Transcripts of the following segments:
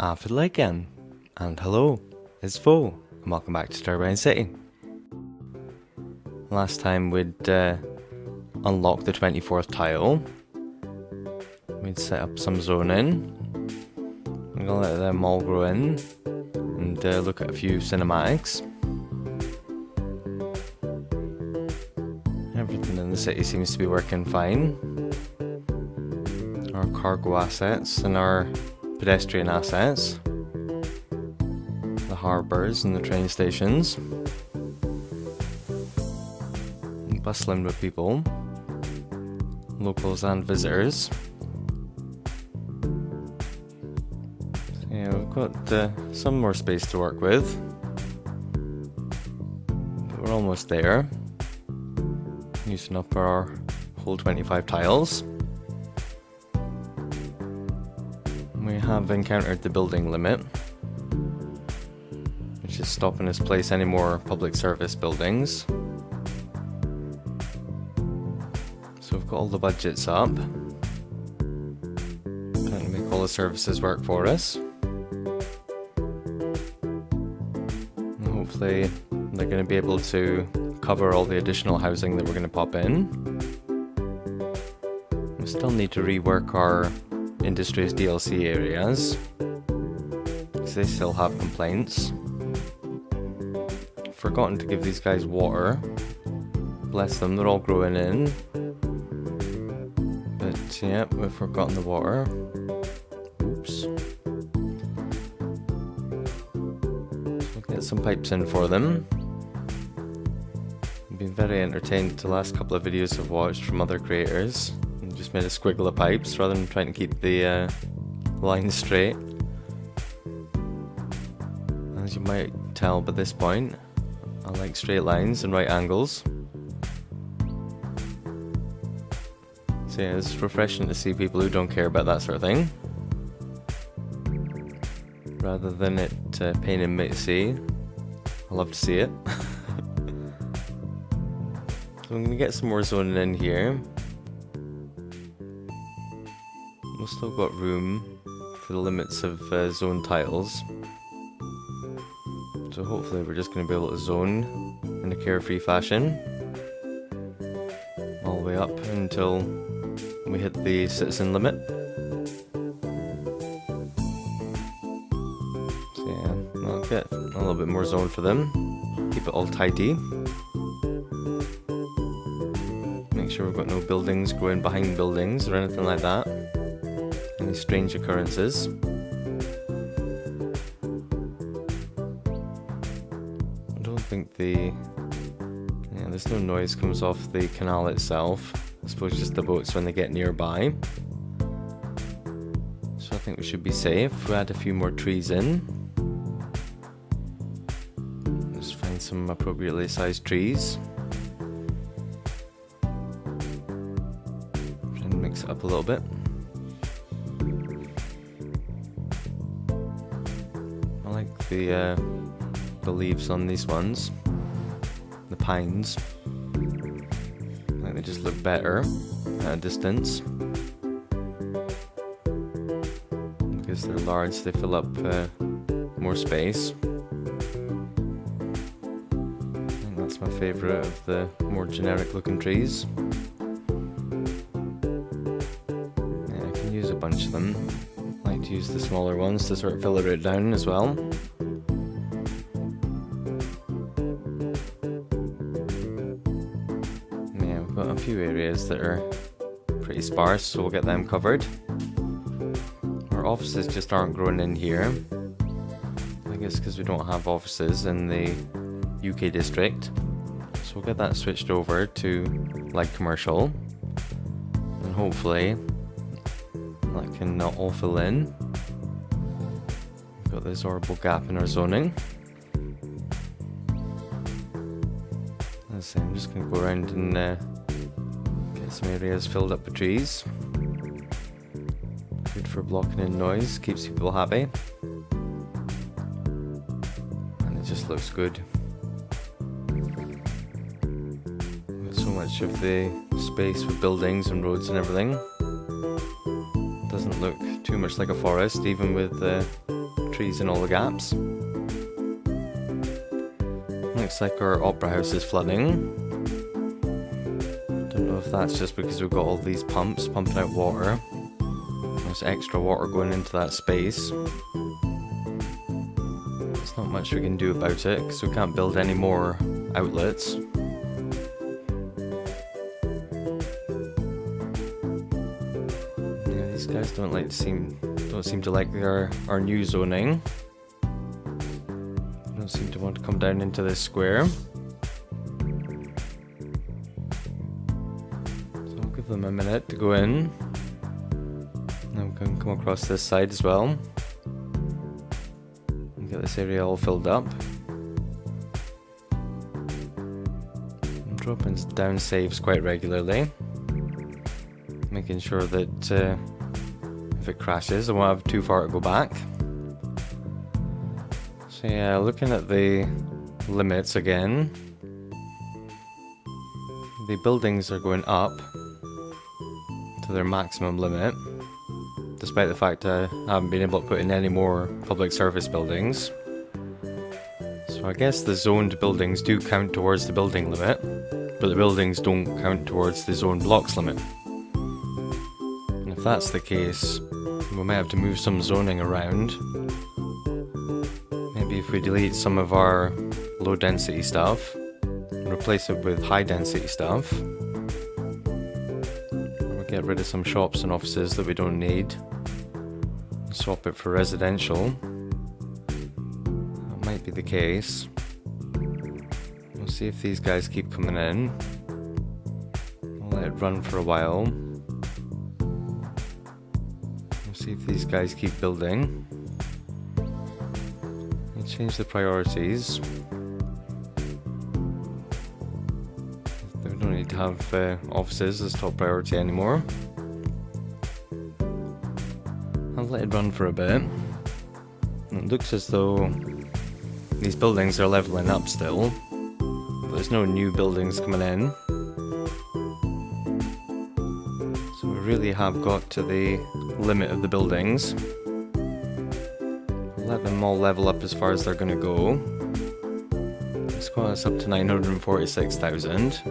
Affidley again, and hello, it's Vo, and welcome back to Turbine City. Last time we'd unlocked the 24th tile, we'd set up some zoning, we're gonna let them all grow in, and look at a few cinematics. Everything in the city seems to be working fine. Our cargo assets and our pedestrian assets, the harbours and the train stations, bustling with people, locals and visitors. So yeah, we've got some more space to work with, but we're almost there, using up our whole 25 tiles. We have encountered the building limit, which is stopping us place any more public service buildings. So we've got all the budgets up, trying to make all the services work for us. And hopefully they're going to be able to cover all the additional housing that we're going to pop in. We still need to rework our Industries DLC areas, because they still have complaints. Forgotten to give these guys water. Bless them, they're all growing in. But yeah, we've forgotten the water. Oops. We'll get some pipes in for them. I've been very entertained the last couple of videos I've watched from other creators. Just made a squiggle of pipes rather than trying to keep the line straight. As you might tell by this point, I like straight lines and right angles. So yeah, it's refreshing to see people who don't care about that sort of thing, rather than it paining me to see. I love to see it. So I'm going to get some more zoning in here. We've still got room for the limits of zone tiles, so hopefully we're just going to be able to zone in a carefree fashion all the way up until we hit the citizen limit. So yeah, I'll get a little bit more zone for them, keep it all tidy, make sure we've got no buildings growing behind buildings or anything like that. Any strange occurrences. I don't think there's no noise comes off the canal itself. I suppose just the boats when they get nearby. So I think we should be safe. We add a few more trees in. Just find some appropriately sized trees. Try and mix it up a little bit. The leaves on these ones, the pines, I think they just look better at a distance. Because they're large, they fill up more space. I think that's my favourite of the more generic looking trees. Yeah, I can use a bunch of them. I like to use the smaller ones to sort of fill it down as well. A few areas that are pretty sparse, so we'll get them covered. Our offices just aren't growing in here. I guess because we don't have offices in the UK district. So we'll get that switched over to light commercial. And hopefully that can all fill in. We've got this horrible gap in our zoning. Let's see, I'm just going to go around and some areas filled up with trees. Good for blocking in noise, keeps people happy. And it just looks good. Got so much of the space with buildings and roads and everything. Doesn't look too much like a forest, even with trees in all the gaps. Looks like our opera house is flooding. Don't know if that's just because we've got all these pumps pumping out water. There's extra water going into that space. There's not much we can do about it because we can't build any more outlets. Yeah, these guys don't seem to like our new zoning. Don't seem to want to come down into this square. So I'll give them a minute to go in. Now we can come across this side as well and get this area all filled up. I'm dropping down saves quite regularly, making sure that if it crashes I won't have too far to go back. So yeah, looking at the limits again, the buildings are going up to their maximum limit, despite the fact I haven't been able to put in any more public service buildings. So I guess the zoned buildings do count towards the building limit, but the buildings don't count towards the zoned blocks limit. And if that's the case, we might have to move some zoning around. Maybe if we delete some of our low density stuff and replace it with high density stuff, or get rid of some shops and offices that we don't need, and swap it for residential. That might be the case. We'll see if these guys keep coming in. I'll let it run for a while. We'll see if these guys keep building. Change the priorities. We don't need to have offices as top priority anymore. I'll let it run for a bit. It looks as though these buildings are leveling up still, but there's no new buildings coming in. So we really have got to the limit of the buildings. Let them all level up as far as they're going to go. Let's go us up to 946,000.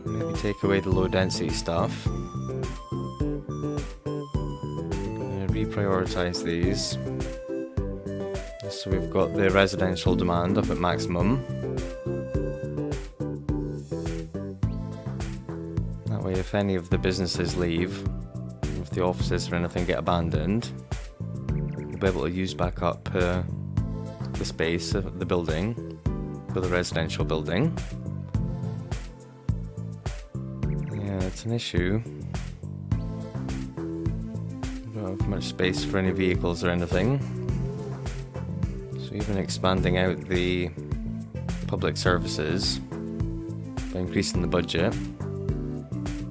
Maybe take away the low density stuff. I'm going to reprioritize these. Just so we've got the residential demand up at maximum. That way if any of the businesses leave, the offices or anything get abandoned, we'll be able to use back up the space of the building for the residential building. Yeah, it's an issue. We don't have much space for any vehicles or anything. So even expanding out the public services by increasing the budget,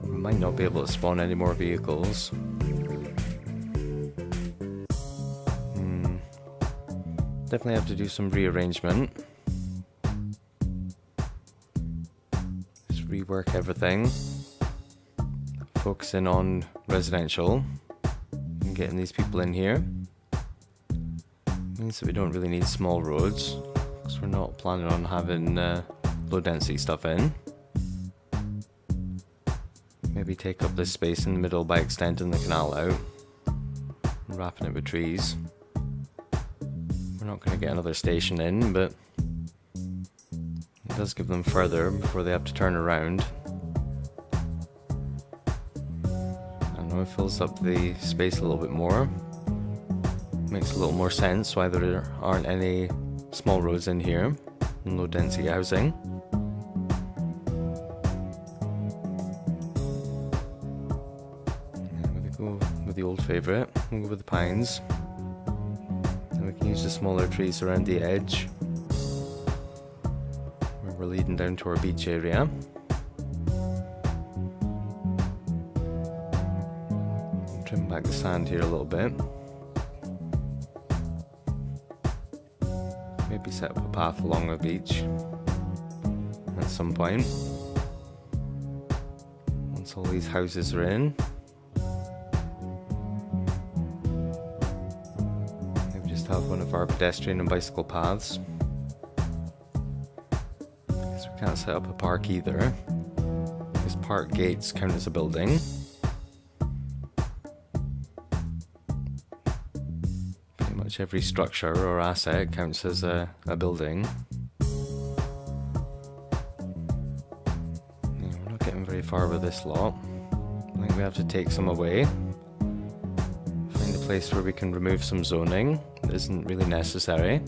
we might not be able to spawn any more vehicles. Definitely have to do some rearrangement. Just rework everything. Focusing on residential and getting these people in here. Means that we don't really need small roads, because we're not planning on having low density stuff in. Maybe take up this space in the middle by extending the canal out and wrapping it with trees. We're not going to get another station in, but it does give them further before they have to turn around. I don't know, it fills up the space a little bit more. Makes a little more sense why there aren't any small roads in here and low density housing. Go with the old favourite, we'll go with the pines. And we can use the smaller trees around the edge where we're leading down to our beach area. Trim back the sand here a little bit. Maybe set up a path along the beach at some point. Once all these houses are in. just have one of our pedestrian and bicycle paths. Because we can't set up a park either. Because park gates count as a building. Pretty much every structure or asset counts as a building. Yeah, we're not getting very far with this lot. I think we have to take some away. Find a place where we can remove some zoning that isn't really necessary.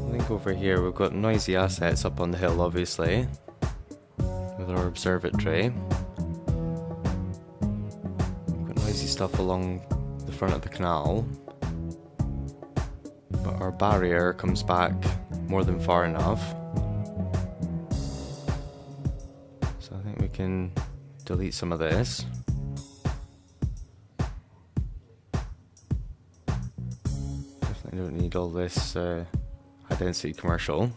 I think over here we've got noisy assets up on the hill, obviously, with our observatory. We've got noisy stuff along the front of the canal, but our barrier comes back more than far enough. So I think we can delete some of this. Definitely don't need all this high density commercial,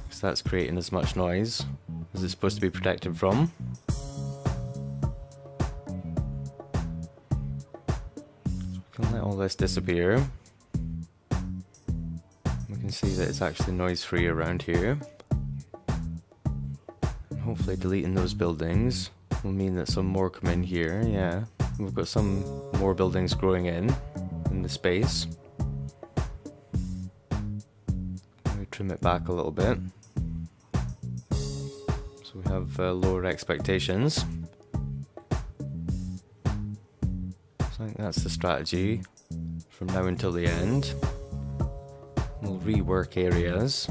because that's creating as much noise as it's supposed to be protected from. So we can let all this disappear. We can see that it's actually noise free around here. And hopefully deleting those buildings will mean that some more come in here. Yeah, we've got some more buildings growing in the space. We trim it back a little bit, so we have lower expectations. So I think that's the strategy from now until the end. We'll rework areas,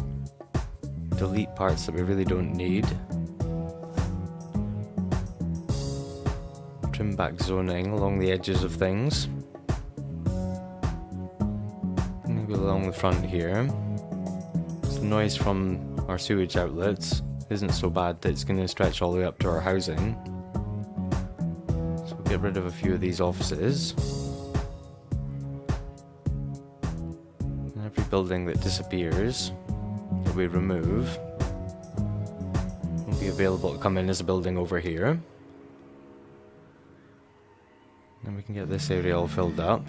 delete parts that we really don't need, trim back zoning along the edges of things, maybe along the front here. So the noise from our sewage outlets isn't so bad that it's going to stretch all the way up to our housing. So we'll get rid of a few of these offices. And every building that disappears, that we remove, will be available to come in as a building over here. And we can get this area all filled up.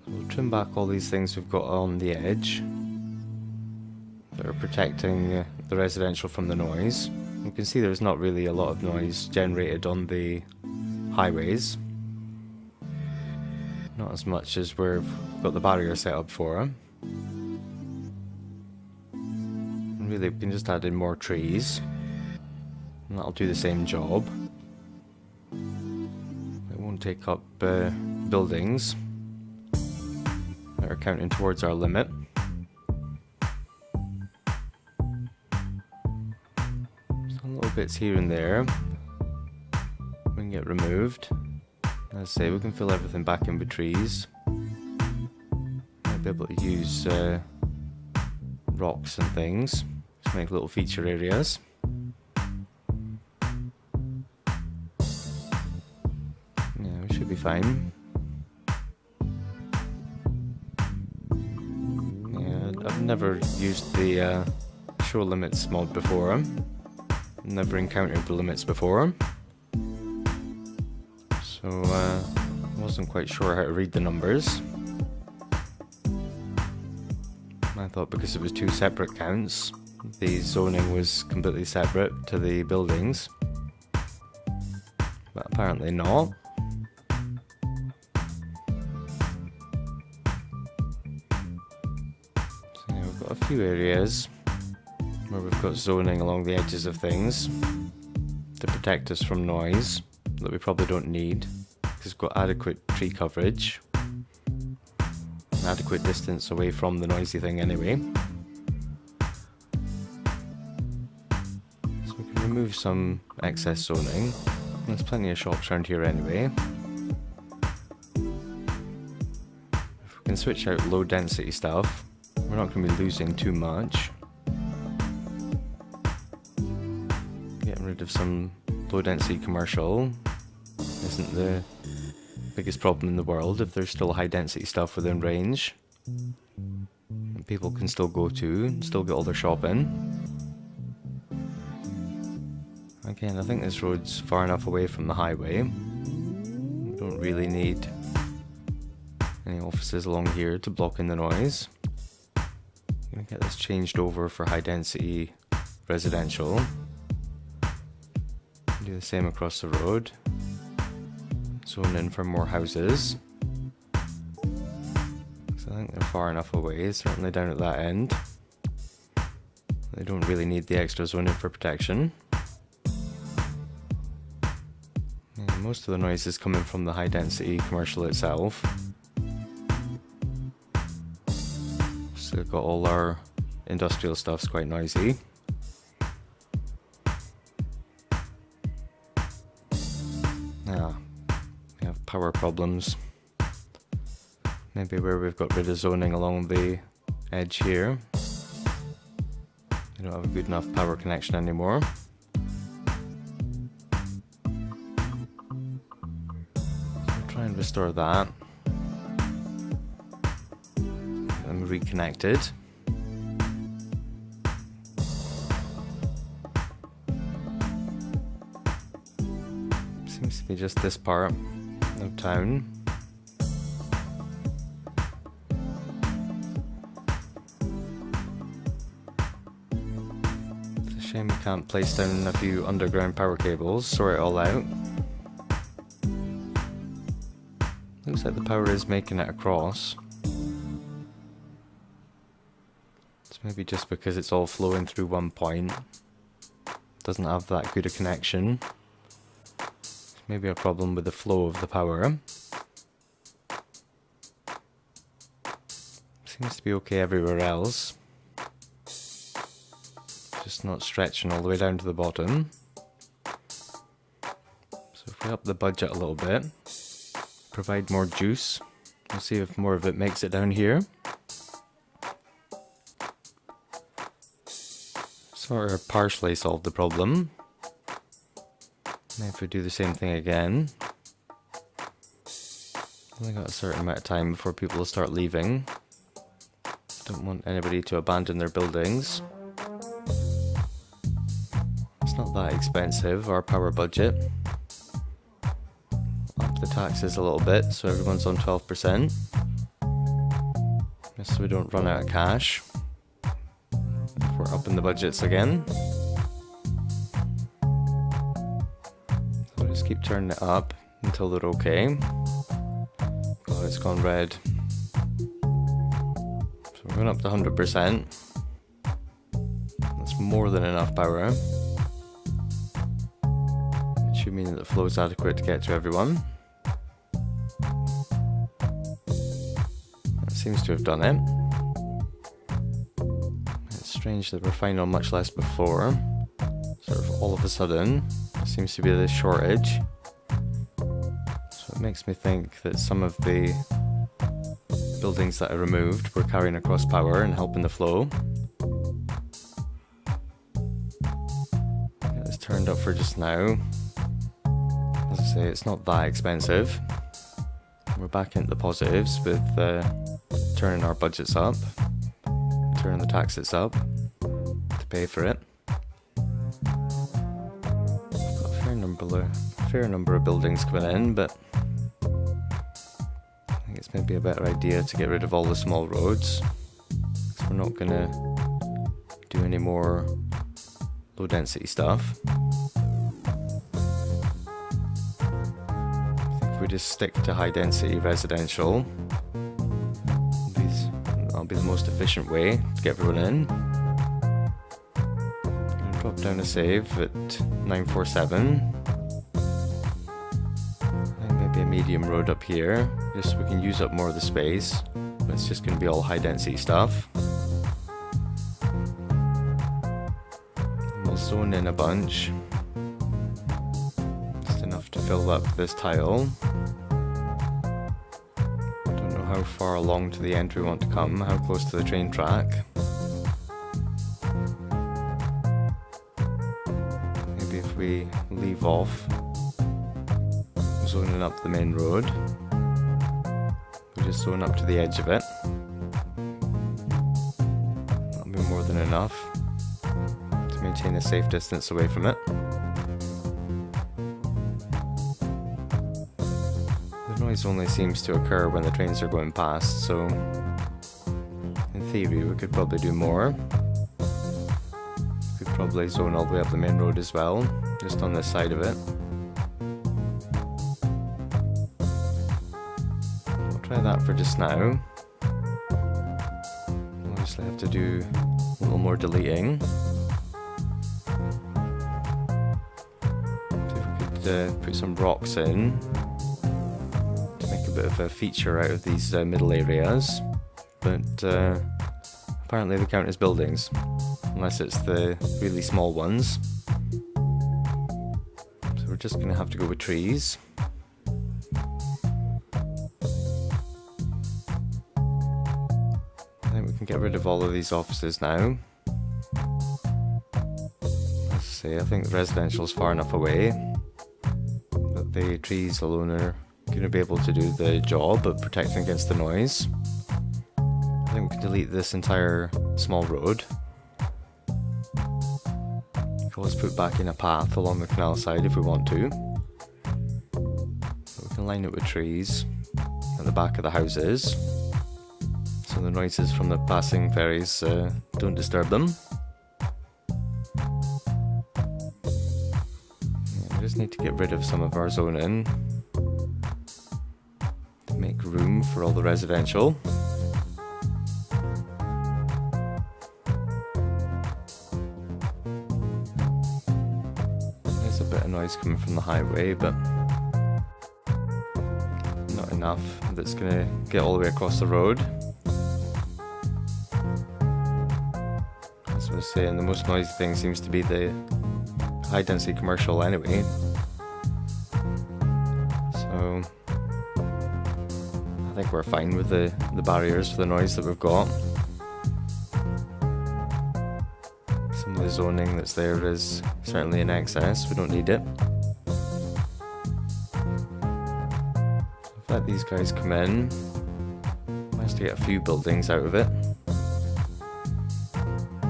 So we'll trim back all these things we've got on the edge that are protecting the residential from the noise. You can see there's not really a lot of noise generated on the highways. Not as much as we've got the barrier set up for. And really we can just add in more trees, and that'll do the same job. It won't take up buildings that are counting towards our limit. Some little bits here and there we can get removed. As I say, we can fill everything back in with trees. Might be able to use rocks and things to make little feature areas. Yeah, we should be fine. Yeah, I've never used the show limits mod before. Never encountered the limits before. So wasn't quite sure how to read the numbers. I thought because it was two separate counts, the zoning was completely separate to the buildings. But apparently not. So yeah, we've got a few areas where we've got zoning along the edges of things to protect us from noise that we probably don't need, because we've got adequate tree coverage, an adequate distance away from the noisy thing anyway. So we can remove some excess zoning. There's plenty of shops around here anyway. If we can switch out low density stuff, we're not going to be losing too much. Getting rid of some low density commercial isn't the biggest problem in the world if there's still high density stuff within range that people can still go to and still get all their shopping. I Again, I think this road's far enough away from the highway. We don't really need any offices along here to block in the noise. I'm gonna get this changed over for high density residential. Do the same across the road. Zone in for more houses. So I think they're far enough away, certainly down at that end. They don't really need the extra zoning for protection. And most of the noise is coming from the high density commercial itself. So we've got all our industrial stuff's quite noisy. We have power problems. Maybe where we've got rid of zoning along the edge here. We don't have a good enough power connection anymore. So we'll try and restore that. Get them reconnected. Seems to be just this part of town. It's a shame we can't place down a few underground power cables, sort it all out. Looks like the power is making it across. It's maybe just because it's all flowing through one point. Doesn't have that good a connection. Maybe a problem with the flow of the power. Seems to be okay everywhere else. Just not stretching all the way down to the bottom. So if we up the budget a little bit, provide more juice, we'll see if more of it makes it down here. Sort of partially solved the problem. If we do the same thing again, only got a certain amount of time before people will start leaving. Don't want anybody to abandon their buildings. It's not that expensive, our power budget. Up the taxes a little bit so everyone's on 12%. Just so we don't run out of cash. If we're upping the budgets again. Just keep turning it up until they're okay. Oh, it's gone red. So we're going up to 100%. That's more than enough power. It should mean that the flow is adequate to get to everyone. That seems to have done it. It's strange that we're fine on much less before. Sort of all of a sudden. Seems to be this shortage, so it makes me think that some of the buildings that I removed were carrying across power and helping the flow. Get this turned up for just now. As I say, it's not that expensive. We're back into the positives with turning our budgets up, turning the taxes up to pay for it. Fair number of buildings coming in, but I think it's maybe a better idea to get rid of all the small roads, because we're not gonna do any more low density stuff. I think if we just stick to high density residential, that'll be the most efficient way to get everyone in. I'm gonna drop down a save at 947. A medium road up here, just so we can use up more of the space. But it's just going to be all high density stuff. We'll zone in a bunch, just enough to fill up this tile. Don't know how far along to the end we want to come, how close to the train track. Maybe if we leave off zoning up the main road, we just zone up to the edge of it. That'll be more than enough to maintain a safe distance away from it. noise only seems to occur when the trains are going past, so in theory we could probably do more. We could probably zone all the way up the main road as well, just on this side of it. I'll try that for just now. Obviously have to do a little more deleting. See if we could put some rocks in to make a bit of a feature out of these middle areas, but apparently they count as buildings, unless it's the really small ones. So we're just going to have to go with trees. I think we can get rid of all of these offices now. Let's see, I think the residential is far enough away that the trees alone are going to be able to do the job of protecting against the noise. I think we can delete this entire small road. We can always put back in a path along the canal side if we want to. But we can line it with trees at the back of the houses, so the noises from the passing ferries don't disturb them. Yeah, we just need to get rid of some of our zoning to make room for all the residential. There's a bit of noise coming from the highway, but not enough that's going to get all the way across the road. As I was saying, the most noisy thing seems to be the high density commercial anyway. So I think we're fine with the barriers for the noise that we've got. Some of the zoning that's there is certainly in excess, we don't need it. Let these guys come in. Managed to get a few buildings out of it.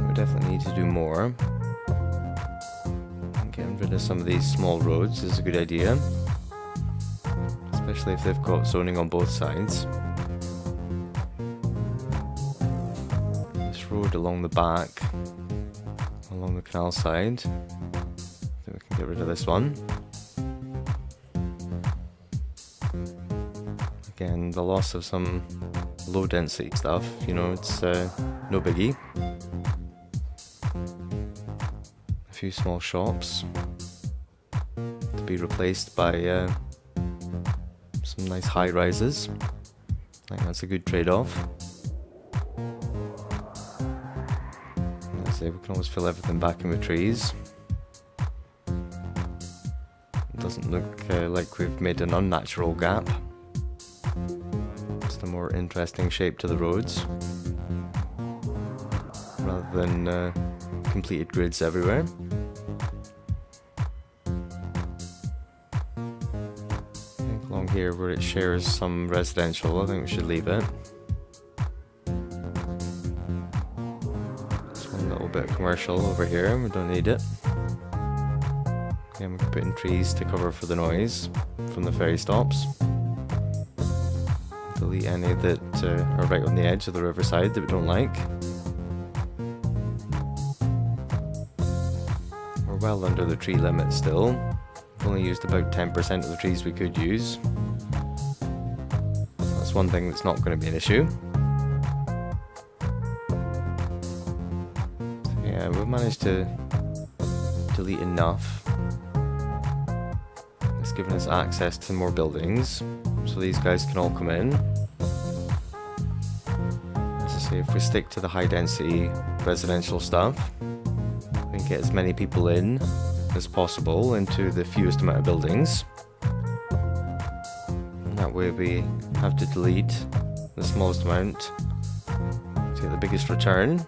We definitely need to do more. And getting rid of some of these small roads is a good idea, especially if they've got zoning on both sides. This road along the back, along the canal side, I think we can get rid of this one. Again, the loss of some low density stuff, you know, it's no biggie. A few small shops to be replaced by some nice high rises. I think that's a good trade-off. Let's say we can always fill everything back in with trees. It doesn't look like we've made an unnatural gap. Just a more interesting shape to the roads, rather than completed grids everywhere. I think along here where it shares some residential, I think we should leave it. Just one little bit of commercial over here, we don't need it. Again, we can put in trees to cover for the noise from the ferry stops. Delete any that are right on the edge of the riverside that we don't like. We're well under the tree limit still. We've only used about 10% of the trees we could use. That's one thing that's not going to be an issue. So yeah, we've managed to delete enough. It's given us access to more buildings, so these guys can all come in. As I say, if we stick to the high density residential stuff, we can get as many people in as possible into the fewest amount of buildings. And that way we have to delete the smallest amount to get the biggest return.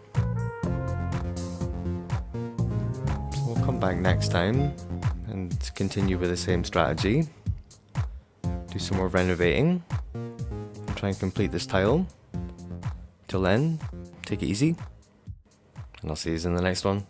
So we'll come back next time and continue with the same strategy. Do some more renovating, and try and complete this tile. Till then, take it easy, and I'll see you in the next one.